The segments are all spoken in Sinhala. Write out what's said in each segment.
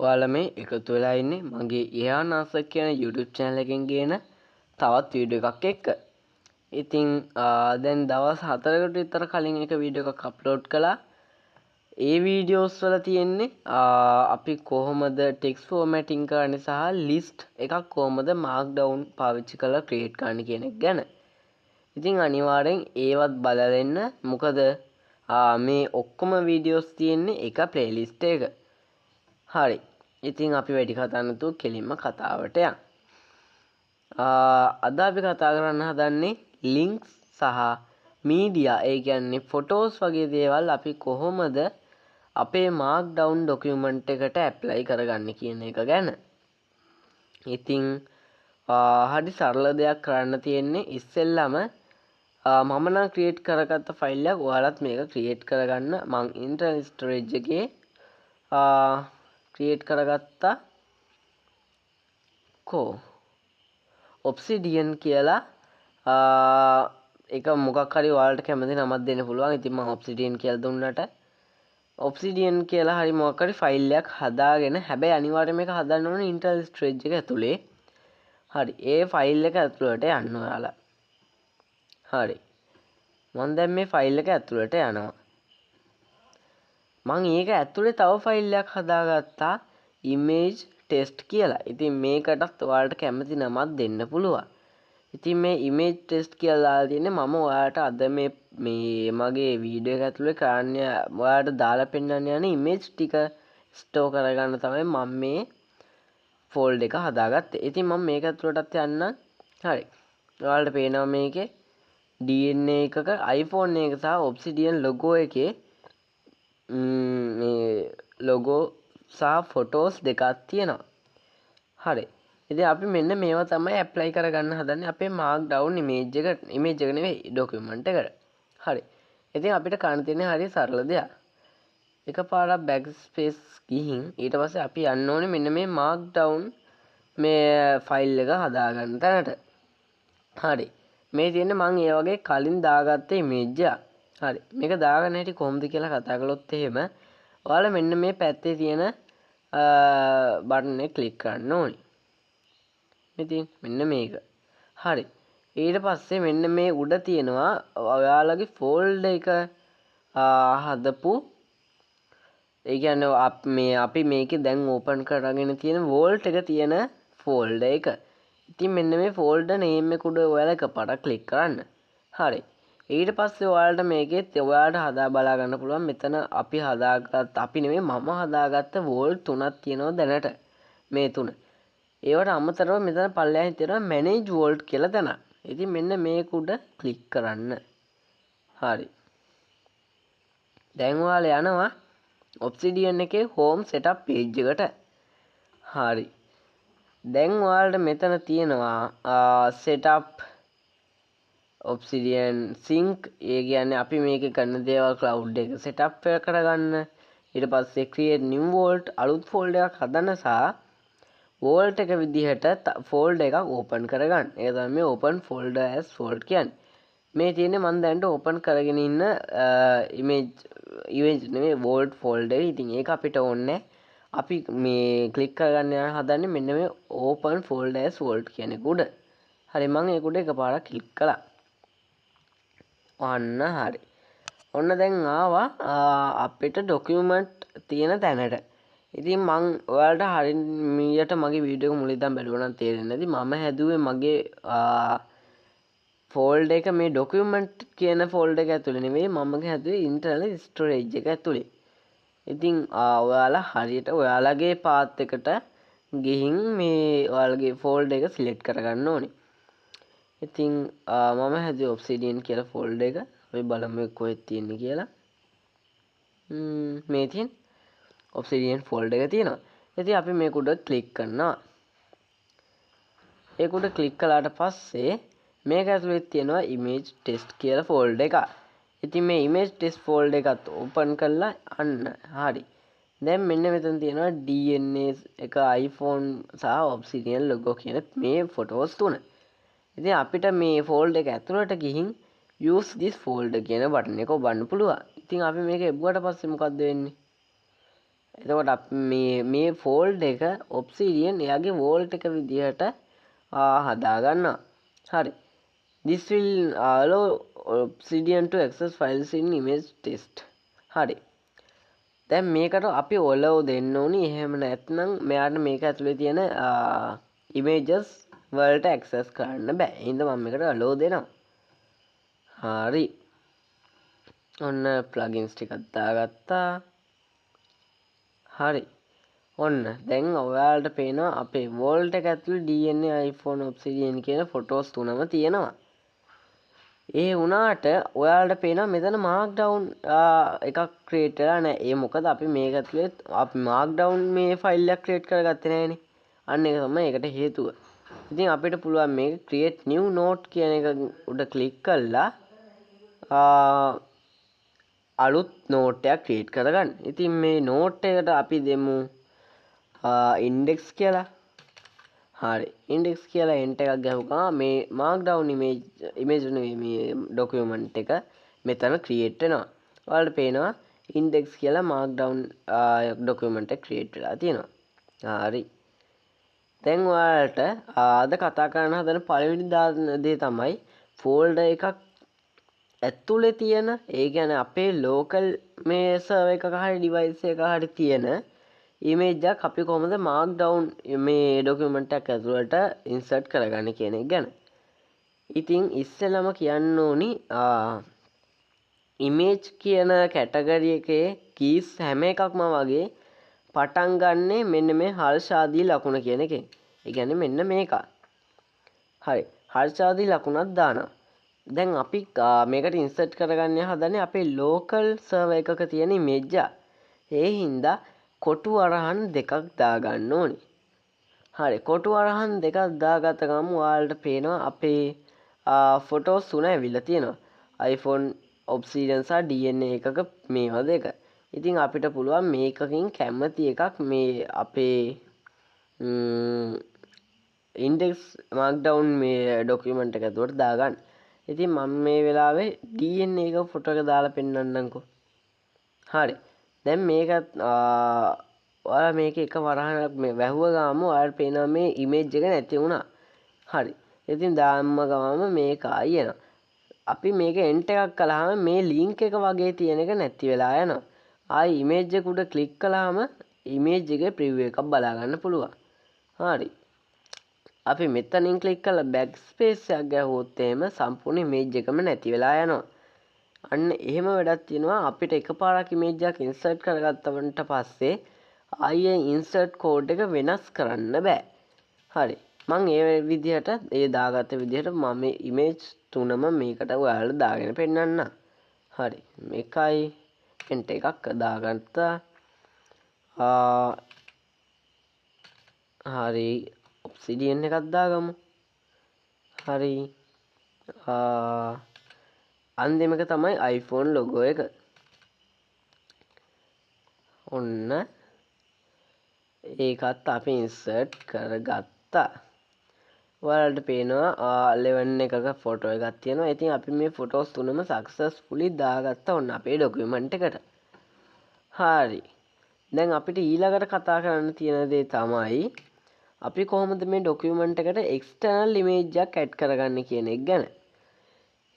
ඔයාලා මේ එකතු වෙලා ඉන්නේ මගේ එයා නාසක් කියන YouTube channel එකෙන් ගේන තවත් වීඩියෝ එකක් එක්ක. ඉතින් දැන් දවස් 4කට විතර කලින් එක වීඩියෝ එකක් අප්ලෝඩ් කළා. ඒ වීඩියෝස් වල තියෙන්නේ අපි කොහොමද ටෙක්ස්ට් ෆෝමැටිං කරන්නේ සහ ලිස්ට් එකක් කොහොමද මාක්ඩවුන් පාවිච්චි කරලා ක්‍රියේට් කරන්න කියන එක ගැන. ඉතින් අනිවාර්යෙන් ඒවත් බලලා ඉන්න. මොකද මේ ඔක්කොම වීඩියෝස් තියෙන්නේ එක ප්ලේලිස්ට් එක. හරි. ඉතින් අපි වැඩි කතා නැතුව කෙලින්ම කතාවට යමු. අද අපි කතා කරන්න හදන්නේ ලින්ක්ස් සහ මීඩියා, ඒ කියන්නේ ෆොටෝස් වගේ දේවල් අපි කොහොමද අපේ මාක්ඩවුන් ඩොකියුමන්ට් එකට ඇප්ලයි කරගන්නේ කියන එක ගැන. ඉතින් හරි සරල දෙයක් කරන්න තියෙන්නේ. ඉස්සෙල්ලාම මම නම් ක්‍රියේට් කරගත්ත ෆයිල් එකක් ඔයාලත් මේක ක්‍රියේට් කරගන්න. මං ඉන්ටර්නල් ස්ටෝරේජ් එකේ ක්‍රියේට් කරගත්තා ඔබ්සිඩියන් කියලා එක මොකක් හරි ඔයාලට කැමති නමක් දෙන්න පුළුවන්. ඉතින් මම ඔබ්සිඩියන් කියලා දුන්නට ඔබ්සිඩියන් කියලා හරි මොකක් හරි ෆයිල් එකක් හදාගෙන, හැබැයි අනිවාර්යයෙන් මේක හදන්න ඕනේ ඉන්ටර්නල් ස්ටෝරේජ් එක ඇතුලේ. හරි. ඒ ෆයිල් එක ඇතුළට යන්න ඔයාලා. හරි. මම දැන් මේ ෆයිල් එක ඇතුළට යනවා. මම ඒක ඇතුලේ තව ෆයිල් එකක් හදාගත්තා image test කියලා. ඉතින් මේකටත් ඔයාලට කැමති නමක් දෙන්න පුළුවන්. ඉතින් මේ image test කියලා දාලා තියෙන්නේ මම ඔයාලට අද මේ මගේ වීඩියෝ එක ඇතුලේ කරන්න ඔයාලට දාලා පෙන්නන්න යන image ටික ස්ටෝර් කරගන්න තමයි මම මේ ෆෝල්ඩර් එක හදාගත්තේ. ඉතින් මම මේක ඇතුලටත් යන්න. හරි. ඔයාලට පේනවා මේකේ DNA එකක iPhone එක සහ Obsidian logo එකේ මේ ලොගෝ සහ ෆොටෝස් දෙකක් තියෙනවා. හරි. ඉතින් අපි මෙන්න මේවා තමයි ඇප්ලයි කරගන්න හදන්නේ අපේ මාක්ඩවුන් ඉමේජ් එක නෙවෙයි ඩොකියුමන්ට් එකට. හරි. ඉතින් අපිට කරන්න තියෙන්නේ හරි සරල දෙයක්. එකපාරක් බෑක් ස්පේස් ගිහින් ඊට පස්සේ අපි යන්න ඕනේ මෙන්න මේ මාක්ඩවුන් මේ ෆයිල් එක හදාගන්න තැනට. හරි. මේ තියෙන්නේ මම ඒ වගේ කලින් දාගත්ත ඉමේජ් එක. හරි. මේක දාගන්න හැටි කොහොමද කියලා කතා කළොත් එහෙම ඔයාලා මෙන්න මේ පැත්තේ තියෙන බටන් එක ක්ලික් කරන්න ඕනි. ඉතින් මෙන්න මේක. හරි. ඊට පස්සේ මෙන්න මේ උඩ තියෙනවා ඔයාලගේ ෆෝල්ඩර් එක හදපු, ඒ කියන්නේ අපි මේකේ දැන් ඕපන් කරගෙන තියෙන වෝල්ට් එක තියෙන ෆෝල්ඩර් එක. ඉතින් මෙන්න මේ ෆෝල්ඩර් නේම් එක උඩ ඔයාලා එකපාරක් ක්ලික් කරන්න. හරි. ඊට පස්සේ ඔයාලට මේකෙත් ඔයාලට හදා බලා ගන්න පුළුවන්. මෙතන අපි නෙමෙයි මම හදාගත්ත වෝල්ට් තුනක් තියෙනවා දැනට. මේ තුන. ඒවට අමතරව මෙතන පල්ලෙහාන් තියෙනවා මැනේජ් වෝල්ට් කියලා තැන. ඉතින් මෙන්න මේක උඩ ක්ලික් කරන්න. හරි. දැන් ඔයාලා යනවා Obsidian එකේ home setup page එකට. හරි. දැන් ඔයාලට මෙතන තියෙනවා setup Obsidian sync. ඒ කියන්නේ අපි මේකේ කරන දේවල් cloud එක setup කරගන්න. ඊට පස්සේ create new vault අලුත් folder එකක් හදන්න සහ vault එක විදිහට folder එකක් open කරගන්න. ඒක තමයි මේ open folder as vault කියන්නේ. මේ තියෙන්නේ මම දැන් open කරගෙන ඉන්න image නෙමෙයි vault folder. ඉතින් ඒක අපිට ඕනේ. අපි මේ ක්ලික් කරගන්න යන හදන්නේ මෙන්න මේ open folder as vault කියන එක උඩ. හරි. මම ඒක උඩ එකපාරක් ක්ලික් කළා. ඔන්න හරි. ඔන්න දැන් ආවා අපිට ඩොකියුමන්ට් තියෙන තැනට. ඉතින් මං ඔයාලට හරියට මගේ වීඩියෝ එක මුලින් ඉඳන් බැලුවා නම් තේරෙන්නේ නැති මම හැදුවේ මගේ ෆෝල්ඩර් එක මේ ඩොකියුමන්ට් කියන ෆෝල්ඩර් එක ඇතුලේ නෙවෙයි මම හැදුවේ ඉන්ටර්නල් ස්ටෝරේජ් එක ඇතුලේ. ඉතින් ඔයාලා හරියට ඔයාලගේ පාත් එකට ගිහින් මේ ඔයාලගේ ෆෝල්ඩර් එක සිලෙක්ට් කරගන්න ඕනේ. ඉතින් මම හැදුවේ Obsidian කියලා ෆෝල්ඩර් එක. අපි බලමු කොහෙද තියෙන්නේ කියලා. මේ තියෙන Obsidian ෆෝල්ඩර් එක තියෙනවා. ඉතින් අපි මේක උඩ ක්ලික් කරනවා. ඒක උඩ ක්ලික් කළාට පස්සේ මේක ඇතුලේ තියෙනවා image test කියලා ෆෝල්ඩර් එක. ඉතින් මේ image test ෆෝල්ඩර් එකත් ඕපන් කරලා අන්න හරි. දැන් මෙන්න මෙතන තියෙනවා DNA එක iPhone සහ Obsidian logo කියන මේ ෆොටෝස් තුන. ඉතින් අපිට මේ ෆෝල්ඩර් එක ඇතුළට ගිහින් use this folder කියන බටන් එක ඔබන්න පුළුවන්. ඉතින් අපි මේක එබ්බුවට පස්සේ මොකද්ද වෙන්නේ? එතකොට මේ ෆෝල්ඩ් එක ඔබ්සිඩියන් එයාගේ වෝල්ට් එක විදිහට හදා ගන්නවා. හරි. this will allow obsidian to access files in image test. හරි. දැන් මේකට අපි allow දෙන්න ඕනි. එහෙම නැත්නම් මෙයාට මේක ඇතුලේ තියෙන images වලට access කරන්න බෑ. එහෙනම් මම මේකට allow දෙනවා. හරි. ඔන්න plugins ටිකක් දාගත්තා. හරි. ඔන්න දැන් ඔයාලට පේනවා අපේ වෝල්ට් එක ඇතුලේ DNA iPhone Obsidian කියන ෆොටෝස් තුනම තියෙනවා. ඒ වුණාට ඔයාලට පේනවා මෙතන මාක්ඩවුන් එකක් ක්‍රියේට් වෙලා නැහැ. ඒ මොකද අපි මේක ඇතුලේ අපි මාක්ඩවුන් මේ ෆයිල් එකක් ක්‍රියේට් කරගත්තේ නැහනේ. අන්න ඒක තමයි ඒකට හේතුව. ඉතින් අපිට පුළුවන් මේක create new note කියන එක උඩ ක්ලික් කරලා අලුත් නෝට් එකක් ක්‍රියේට් කරගන්න. ඉතින් මේ නෝට් එකට අපි දෙමු ඉන්ඩෙක්ස් කියලා. හරි. ඉන්ඩෙක්ස් කියලා එන්ටර් එකක් ගහුවම මේ මාක්ඩවුන් ඉමේජ් නෙවෙයි මේ ડોකියුමන්ට් එක මෙතන ක්‍රියේට් වෙනවා. ඔයාලට පේනවා ඉන්ඩෙක්ස් කියලා මාක්ඩවුන් ડોකියුමන්ට් එක ක්‍රියේට් වෙලා තියෙනවා. හරි. දැන් ඔයාලට අද කතා කරන්න හදන පළවෙනි දේ තමයි ෆෝල්ඩර් එකක් ඇතුලේ තියෙන, ඒ කියන්නේ අපේ ලෝකල් මේ සර්වර් එකක හරි ඩිවයිස් එකක හරි තියෙන ඉමේජ් එකක් අපි කොහොමද මාක්ඩවුන් මේ ડોකියුමන්ට් එක ඇතුළට ඉන්සර්ට් කරගන්නේ කියන එක ගැන. ඉතින් ඉස්සෙල්ලාම කියන්න ඕනි ඉමේජ් කියන කැටගරි එකේ කීස් හැම එකක්ම වගේ පටන් ගන්නෙ මෙන්න මේ හර්ෂාදී ලකුණ කියන එකෙන්. ඒ කියන්නේ මෙන්න මේක. හරි. හර්ෂාදී ලකුණක් දානවා. දැන් අපි මේකට ඉන්සර්ට් කරගන්න හදන්නේ අපේ ලෝකල් සර්වර් එකක තියෙන ඉමේජ් එක. ඒ හින්දා කොටු අරහන් දෙකක් දාගන්න ඕනි. හරි. කොටු අරහන් දෙකක් දාගත්ත ගමන් ඔයාලට පේනවා අපේ ෆොටෝස් තුන ඇවිල්ලා තියෙනවා. iPhone Obsidian සහ DNA එකක මේවා දෙක. ඉතින් අපිට පුළුවන් මේකකින් කැමති එකක් මේ අපේ index markdown මේ ડોකියුමන්ට් එක ඇතුළට දාගන්න. ඉතින් මම මේ වෙලාවේ DNA එක ෆොටෝ එක දාලා පෙන්නන්නම්කෝ. හරි. දැන් මේක ඔයාලා මේක එක වරහණක් මේ වැහුව ගාම ඔයාලට පේනවා මේ ඉමේජ් එක නැති වුණා. හරි. ඉතින් දාන්න ගමම මේක ආයි එනවා. අපි මේක එන්ටර් එකක් කළාම මේ ලින්ක් එක වගේ තියෙන එක නැති වෙලා යනවා. ආයි ඉමේජ් එක උඩ ක්ලික් කළාම ඉමේජ් එකේ ප්‍රිවිව් එකක් බලා ගන්න පුළුවන්. හරි. අපි මෙතනින් ක්ලික් කරලා බෑක් ස්පේස් එකක් ගැහුවොත් එහෙම සම්පූර්ණ ඉමේජ් එකම නැති වෙලා යනවා. අන්න එහෙම වැඩක් තියෙනවා. අපිට එකපාරක් ඉමේජ් එකක් ඉන්සර්ට් කරගත්තට පස්සේ ආයේ ඉන්සර්ට් කෝඩ් එක වෙනස් කරන්න බෑ. හරි. මම ඒ විදිහට ඒ දාගත්ත විදිහට මම ඉමේජ් තුනම මේකට ඔයාලට දාගෙන පෙන්නන්න. හරි. මේකයි එන්ටර් එකක් දාගත්තා. හරි. ඔබ්සිඩියන් එකක් දාගමු. හරි. අන්තිම එක තමයි iPhone logo එක. ඔන්න ඒකත් අපි ඉන්සර්ට් කරගත්තා. ඔයාලට පේනවා 11 එකක ෆොටෝ එකක් තියෙනවා. ඉතින් අපි මේ ෆොටෝස් තුනම සක්සස්ෆුලි දාගත්තා ඔන්න අපේ ડોකියුමන්ට් එකට. හරි. දැන් අපිට ඊළඟට කතා කරන්න තියෙන දේ තමයි අපි කොහොමද මේ ડોකියුමන්ට් එකට එක්ස්ටර්නල් ඉමේජ් එකක් ඇඩ් කරගන්නේ කියන එක ගැන.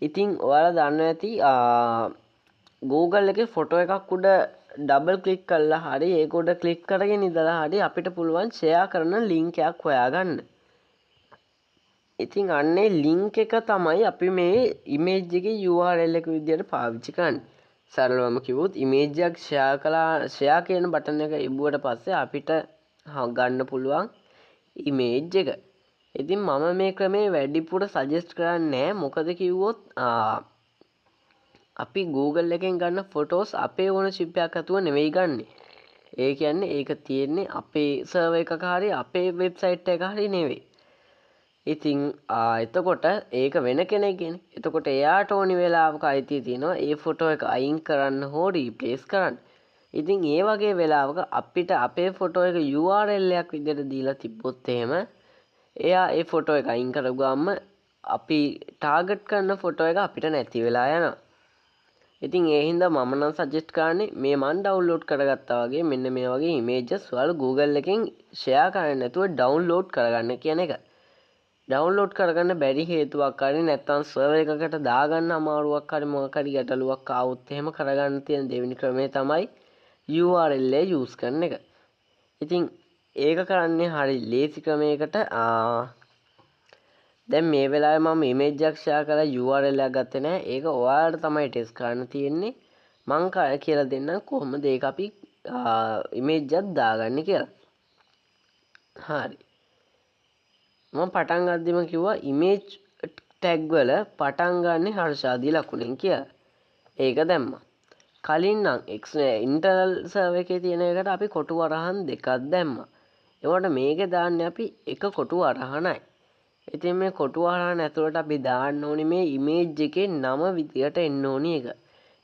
ඉතින් ඔයාලා දන්නවා ඇති Google එකේ ෆොටෝ එකක් උඩ ඩබල් ක්ලික් කරලා හරි ඒක උඩ ක්ලික් කරගෙන ඉඳලා හරි අපිට පුළුවන් ෂෙයා කරන ලින්ක් එකක් හොයාගන්න. ඉතින් අන්නේ ලින්ක් එක තමයි අපි මේ ඉමේජ් එකේ URL එක විදිහට පාවිච්චි කරන්නේ. සරලවම කිව්වොත් ඉමේජ් එකක් ෂෙයා කියන බටන් එක ඉබ්බුවට පස්සේ අපිට ගන්න පුළුවන් ඉමේජ් එක. ඉතින් මම මේ ක්‍රමේ වැඩිපුර සජෙස්ට් කරන්නේ නැහැ. මොකද කිව්වොත් අපි Google එකෙන් ගන්න ෆොටෝස් අපේ ඕන චිප් එකක් ඇතුව නෙවෙයි ගන්නෙ. ඒ කියන්නේ ඒක තියෙන්නේ අපේ සර්වර් එකක හරි අපේ වෙබ්සයිට් එකක හරි නෙවෙයි. ඉතින් එතකොට ඒක වෙන කෙනෙක්ගෙන. එතකොට එයාට ඕනි වෙලාවක අයිතිය තියෙනවා ඒ ෆොටෝ එක අයින් කරන්න හෝ රීප්ලේස් කරන්න. ඉතින් ඒ වගේ වෙලාවක අපිට අපේ ෆොටෝ එක URL එකක් විදිහට දීලා තිබ්බොත් එහෙම එයා ඒ ෆොටෝ එක අයින් කරගාම අපි ටාගට් කරන ෆොටෝ එක අපිට නැති වෙලා යනවා. ඉතින් ඒ හින්දා මම නම් සජෙස්ට් කරන්නේ මේ මන් ඩවුන්ලෝඩ් කරගත්තා වගේ මෙන්න මේ වගේ ඉමේජස් ඔයාලා Google එකෙන් ෂෙයා කරන්නේ නැතුව ඩවුන්ලෝඩ් කරගන්න කියන එක. ඩවුන්ලෝඩ් කරගන්න බැරි හේතුවක් හරි නැත්නම් සර්වර් එකකට දාගන්න අමාරුවක් හරි මොකක් හරි ගැටලුවක් ආවොත් එහෙම කරගන්න තියෙන දෙවෙනි ක්‍රමය තමයි URL එක යූස් කරන එක. ඉතින් ඒක කරන්නේ හරි ලේසි ක්‍රමයකට. දැන් මේ වෙලාවේ මම ඉමේජ් එකක් ෂෙයා කරලා URL එකක් ගත්තේ නැහැ. ඒක ඔයාලට තමයි ටෙස්ට් කරන්න තියෙන්නේ. මං කියලා දෙන්නම් කොහොමද ඒක අපි ඉමේජ් එකක් දාගන්නේ කියලා. හරි. මම පටන් ගද්දිම කිව්වා ඉමේජ් ටැග් වල පටන් ගන්න හර්ෂාදී ලකුණෙන් කියලා. ඒක දැම්මා. කලින් නම් ඉන්ටර්නල් සර්වර් එකේ තියෙන එකට අපි කොටු වරහන් දෙකක් දැම්මා. ඒවට මේකේ දාන්නේ අපි එක කොටු වරහනයි. ඉතින් මේ කොටු වරහන ඇතුළට අපි දාන්න ඕනි මේ ඉමේජ් එකේ නම විදියට එන්න ඕනි එක.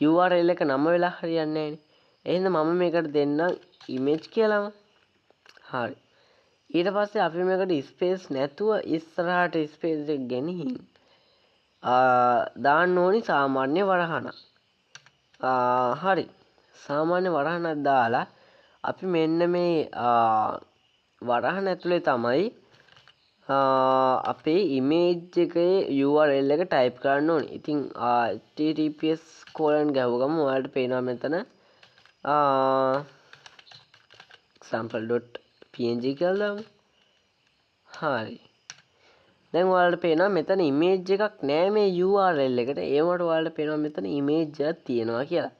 URL එක නම වෙලා හරියන්නේ නැහැ නේ. එහෙනම් මම මේකට දෙන්නම් ඉමේජ් කියලාම. හරි. ඊට පස්සේ අපි මේකට ස්පේස් නැතුව ඉස්සරහට ස්පේස් එක ගෙනihin දාන්න ඕනි සාමාන්‍ය වරහන. හරි. සාමාන්‍ය වරහනක් දාලා අපි මෙන්න මේ වරහන ඇතුලේ තමයි අපේ ඉමේජ් එකේ URL එක ටයිප් කරන්න ඕනේ. ඉතින් https ගැහුව ගමන් ඔයාලට පේනවා මෙතන example.png කියලා දාමු. හරි. දැන් ඔයාලට පේනවා මෙතන ඉමේජ් එකක් නෑ මේ URL එකට. ඒ වුණාට ඔයාලට පේනවා මෙතන ඉමේජ් එකක් තියෙනවා කියලා.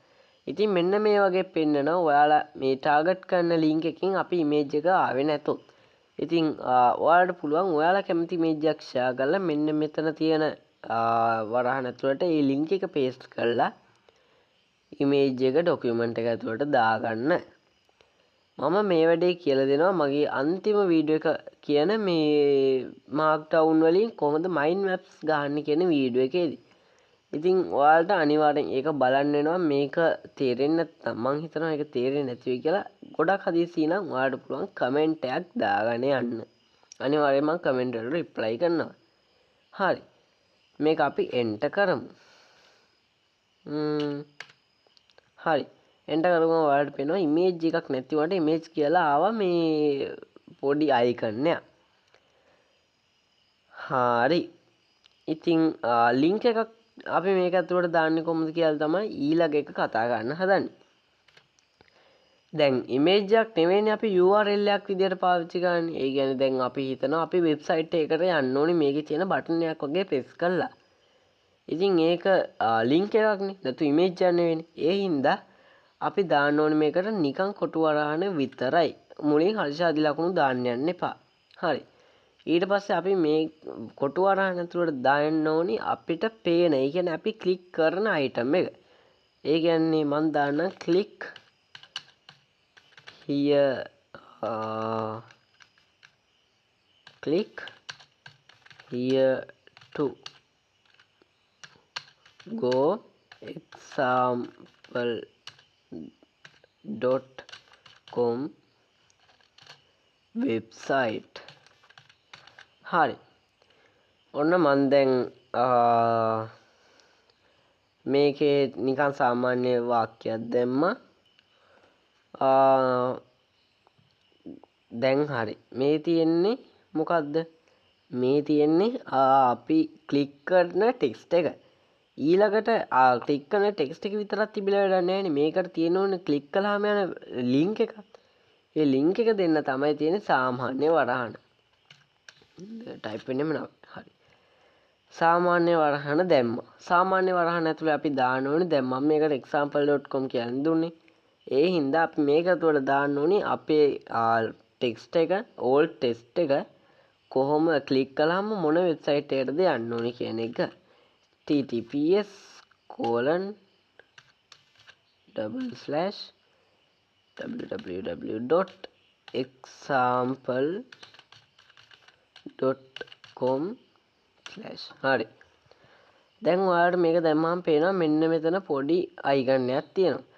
ඉතින් මෙන්න මේ වගේ පෙන්නනවා ඔයාලා මේ ටාගට් කරන ලින්ක් එකකින් අපි ඉමේජ් එක ආවේ නැතොත්. ඉතින් ඔයාලට පුළුවන් ඔයාලා කැමති ඉමේජ් එකක් ෂෙයා කරලා මෙන්න මෙතන තියෙන වරහන් ඇතුළට ඒ ලින්ක් එක පේස්ට් කරලා ඉමේජ් එක ડોකියුමන්ට් එක ඇතුළට දාගන්න. මම මේ වැඩේ කියලා දෙනවා මගේ අන්තිම වීඩියෝ එක කියන මේ මාක්ඩවුන් වලින් කොහොමද මයින්ඩ් මැප්ස් ගන්න කියන වීඩියෝ එකේදී. ඉතින් ඔයාලට අනිවාර්යෙන් ඒක බලන්න වෙනවා. මේක තේරෙන්නේ නැත්නම් මං හිතනවා ඒක තේරෙන්නේ නැති වෙයි කියලා. ගොඩක් හදිස්සි නම් ඔයාලට පුළුවන් කමෙන්ට් එකක් දාගෙන යන්න. අනිවාර්යෙන් මං කමෙන්ට් වලට රිප්ලයි කරනවා. හරි. මේක අපි එන්ටර් කරමු. හරි. එන්ටර් කරගම ඔයාලට පේනවා ඉමේජ් එකක් නැති වුණාට ඉමේජ් කියලා ආවා මේ පොඩි අයිකන් එක. හරි. ඉතින් ලින්ක් එකක් අපි මේක ඇතුළට දාන්නේ කොහොමද කියලා තමයි ඊළඟ එක කතා කරන්න හදන්නේ. දැන් ඉමේජ් එකක් නෙවෙයිනේ අපි URL එකක් විදියට පාවිච්චි කරන්නේ. ඒ කියන්නේ දැන් අපි හිතනවා අපි වෙබ්සයිට් එකකට යන්න ඕනේ මේකේ තියෙන බටන් එකක් වගේ ප්‍රෙස් කරලා. ඉතින් ඒක ලින්ක් එකක්නේ. නැතු ඉමේජ් එකක් නෙවෙයිනේ. ඒ හින්දා අපි දාන්න ඕනේ මේකට නිකන් කොටු වරහන විතරයි. මුලින් හර්ෂාදි ලකුණු දාන්න යන්න එපා. හරි. ඊට පස්සේ අපි මේ කොටු වරහන ඇතුළට දාන්න ඕනි අපිට පේන. ඒ කියන්නේ අපි ක්ලික් කරන අයිටම් එක. ඒ කියන්නේ මම දාන්න click here click here to go example.com website. හරි. ඔන්න මන් දැන් මේකේ නිකන් සාමාන්‍ය වාක්‍යයක් දැම්මා. දැන් හරි. මේ තියෙන්නේ මොකද්ද? මේ තියෙන්නේ අපි ක්ලික් කරන ටෙක්ස්ට් එක. ඊළඟට ක්ලික් කරන ටෙක්ස්ට් එක විතරක් තිබිලා වැඩක් නැහැ නේ. මේකට තියෙන ඕනේ ක්ලික් කළාම යන ලින්ක් එකක්. ඒ ලින්ක් එක දෙන්න තමයි තියෙන්නේ සාමාන්‍ය වරහන. ටයිප් වෙන්නෙම නෑ. හරි. සාමාන්‍ය වරහන දැම්මා. සාමාන්‍ය වරහන ඇතුලේ අපි දාන්න ඕනේ දැන් මම මේකට example.com කියන්නේ දුන්නේ. ඒ හින්දා අපි මේක ඇතුලේ දාන්න ඕනේ අපේ ටෙක්ස්ට් එක ඕල් ටෙක්ස්ට් එක කොහොම ක්ලික් කළාම මොන වෙබ්සයිට් එකටද යන්න ඕනේ කියන එක. https://www.example.com/ හරි. දැන් ඔයාලට මේක දැම්මම පේනවා මෙන්න මෙතන පොඩි අයිකන් එකක් තියෙනවා.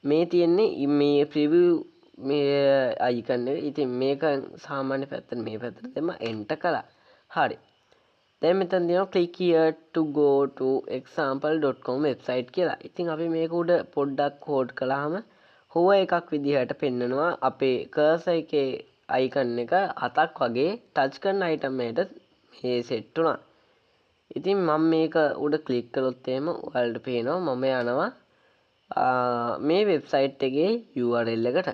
මේ තියෙන්නේ මේ ප්‍රිවිව් මේ අයිකන් එක. ඉතින් මේක සාමාන්‍ය පැත්තට මේ පැත්තට දෙම එන්ටර් කළා. හරි. දැන් මෙතන තියෙනවා click here to go to example.com website කියලා. ඉතින් අපි මේක උඩ පොඩ්ඩක් කෝඩ් කළාම hover එකක් විදිහට පෙන්නනවා අපේ cursor එකේ icon එක හතක් වගේ touch කරන item එකට මේ set වුණා. ඉතින් මම මේක උඩ ක්ලික් කළොත් එහෙම ඔයාලට පේනවා මම යනවා මේ වෙබ්සයිට් එකේ URL එකට.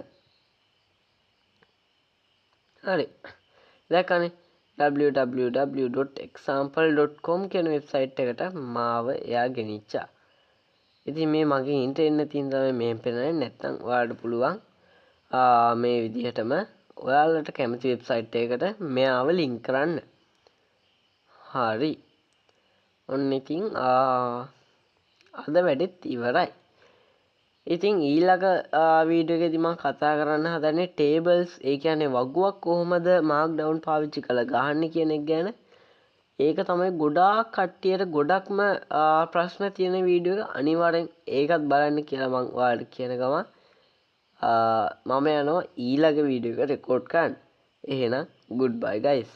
හරි. දැක්කනේ www.example.com කියන වෙබ්සයිට් එකට මාව එයා ගෙනිච්චා. ඉතින් මේ මගේ ඉන්ටර්නෙට් එකෙන් තමයි මෙහෙම පෙන්නන්නේ. නැත්නම් ඔයාලට පුළුවන් මේ විදිහටම ඔයාලට කැමති වෙබ්සයිට් එකකට මෙයාව ලින්ක් කරන්න. හරි. ඔන්න ඉතින් අද වැඩෙත් ඉවරයි. ඉතින් ඊළඟ වීඩියෝ එකේදී මම කතා කරන්න හදන්නේ tables ඒ කියන්නේ වගුවක් කොහොමද markdown පාවිච්චි කරලා ගහන්නේ කියන එක ගැන. ඒක තමයි ගොඩාක් කට්ටියට ගොඩක්ම ප්‍රශ්න තියෙන වීඩියෝ එක. අනිවාර්යෙන් ඒකත් බලන්න කියලා මම ඔයාලට කියන ගමන් මම යනවා ඊළඟ වීඩියෝ එක රෙකෝඩ් කරන්න. එහෙනම් goodbye guys.